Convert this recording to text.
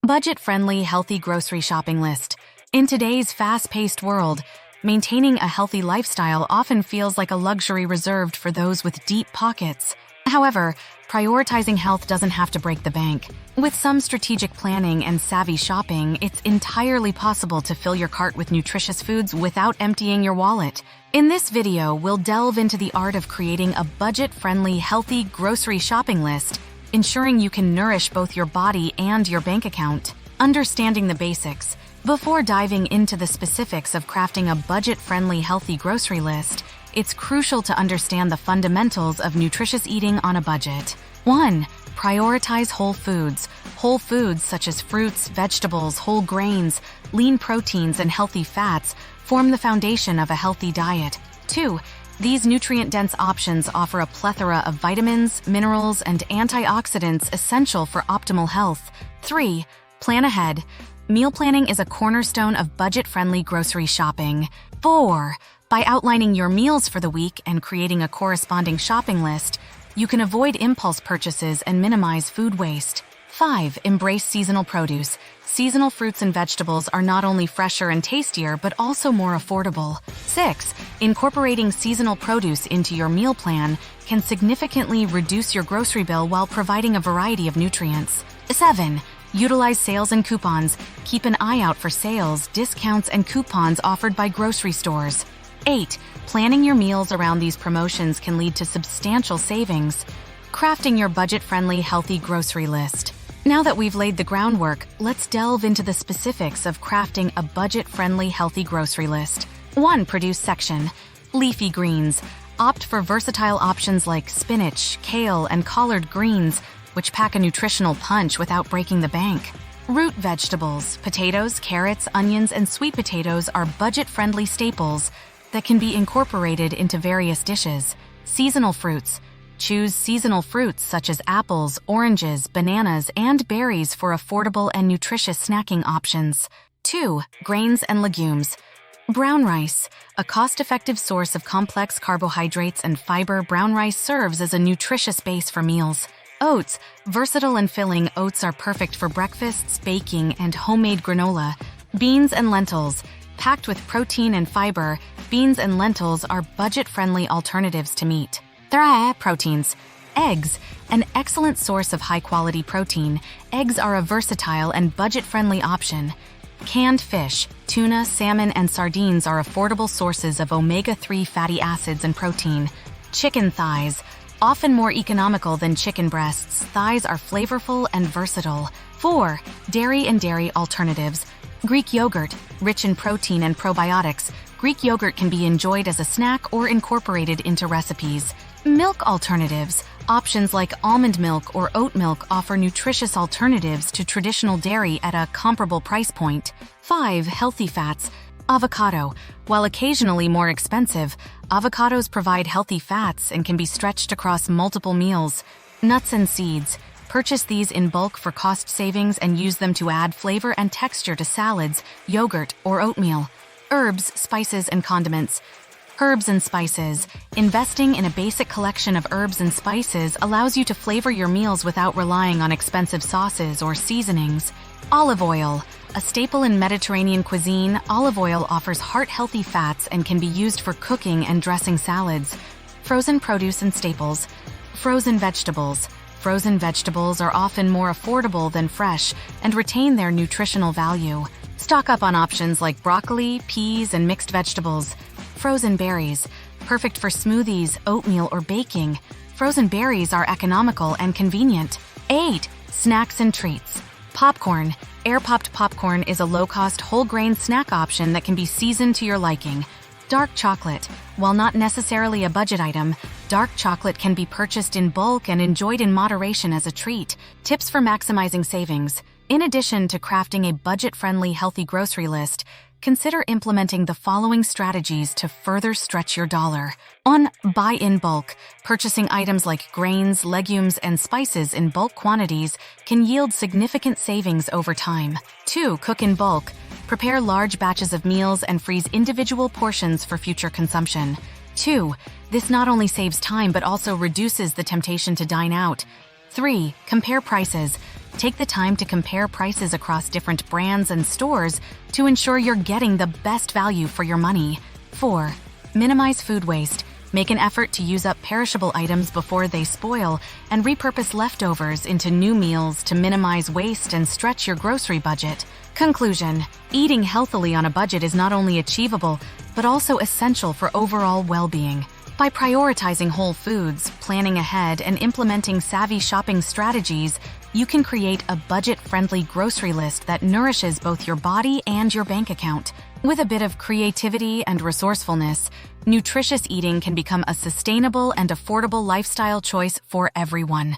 Budget-friendly, healthy grocery shopping list. In today's fast-paced world, maintaining a healthy lifestyle often feels like a luxury reserved for those with deep pockets. However, prioritizing health doesn't have to break the bank. With some strategic planning and savvy shopping, it's entirely possible to fill your cart with nutritious foods without emptying your wallet. In this video, we'll delve into the art of creating a budget-friendly, healthy grocery shopping list, ensuring you can nourish both your body and your bank account. Understanding the basics. Before diving into the specifics of crafting a budget-friendly, healthy grocery list, it's crucial to understand the fundamentals of nutritious eating on a budget. 1. Prioritize whole foods. Whole foods such as fruits, vegetables, whole grains, lean proteins, and healthy fats form the foundation of a healthy diet. 2. These nutrient-dense options offer a plethora of vitamins, minerals, and antioxidants essential for optimal health. 3. Plan ahead. Meal planning is a cornerstone of budget-friendly grocery shopping. 4. By outlining your meals for the week and creating a corresponding shopping list, you can avoid impulse purchases and minimize food waste. 5. Embrace seasonal produce. Seasonal fruits and vegetables are not only fresher and tastier, but also more affordable. 6. Incorporating seasonal produce into your meal plan can significantly reduce your grocery bill while providing a variety of nutrients. 7. Utilize sales and coupons. Keep an eye out for sales, discounts, and coupons offered by grocery stores. 8. Planning your meals around these promotions can lead to substantial savings. Crafting your budget-friendly, healthy grocery list. Now that we've laid the groundwork, let's delve into the specifics of crafting a budget-friendly, healthy grocery list. 1. Produce section. Leafy greens. Opt for versatile options like spinach, kale, and collard greens, which pack a nutritional punch without breaking the bank. Root vegetables. Potatoes, carrots, onions, and sweet potatoes are budget-friendly staples that can be incorporated into various dishes. Seasonal fruits. Choose seasonal fruits such as apples, oranges, bananas, and berries for affordable and nutritious snacking options. 2. Grains and legumes. Brown rice. A cost-effective source of complex carbohydrates and fiber, brown rice serves as a nutritious base for meals. Oats. Versatile and filling, oats are perfect for breakfasts, baking, and homemade granola. Beans and lentils. Packed with protein and fiber, beans and lentils are budget-friendly alternatives to meat. 3. Proteins. Eggs. An excellent source of high-quality protein, eggs are a versatile and budget-friendly option. Canned fish. Tuna, salmon, and sardines are affordable sources of omega-3 fatty acids and protein. Chicken thighs. Often more economical than chicken breasts, thighs are flavorful and versatile. 4. Dairy and dairy alternatives. Greek yogurt. Rich in protein and probiotics, Greek yogurt can be enjoyed as a snack or incorporated into recipes. Milk alternatives. Options like almond milk or oat milk offer nutritious alternatives to traditional dairy at a comparable price point. 5. Healthy fats. Avocado. While occasionally more expensive, avocados provide healthy fats and can be stretched across multiple meals. Nuts and seeds. Purchase these in bulk for cost savings and use them to add flavor and texture to salads, yogurt, or oatmeal. Herbs, spices, and condiments. Herbs and spices. Investing in a basic collection of herbs and spices allows you to flavor your meals without relying on expensive sauces or seasonings. Olive oil. A staple in Mediterranean cuisine, olive oil offers heart-healthy fats and can be used for cooking and dressing salads. Frozen produce and staples. Frozen vegetables. Frozen vegetables are often more affordable than fresh and retain their nutritional value. Stock up on options like broccoli, peas, and mixed vegetables. Frozen berries. Perfect for smoothies, oatmeal, or baking. Frozen berries are economical and convenient. 8. Snacks and treats. Popcorn. Air-popped popcorn is a low-cost, whole-grain snack option that can be seasoned to your liking. Dark chocolate. While not necessarily a budget item, dark chocolate can be purchased in bulk and enjoyed in moderation as a treat. Tips for maximizing savings. In addition to crafting a budget-friendly, healthy grocery list, consider implementing the following strategies to further stretch your dollar. 1. Buy in bulk. Purchasing items like grains, legumes, and spices in bulk quantities can yield significant savings over time. 2. Cook in bulk. Prepare large batches of meals and freeze individual portions for future consumption. 2. This not only saves time but also reduces the temptation to dine out. 3. Compare prices. Take the time to compare prices across different brands and stores to ensure you're getting the best value for your money. 4. Minimize food waste. Make an effort to use up perishable items before they spoil and repurpose leftovers into new meals to minimize waste and stretch your grocery budget. Conclusion: eating healthily on a budget is not only achievable, but also essential for overall well-being. By prioritizing whole foods, planning ahead, and implementing savvy shopping strategies, you can create a budget-friendly grocery list that nourishes both your body and your bank account. With a bit of creativity and resourcefulness, nutritious eating can become a sustainable and affordable lifestyle choice for everyone.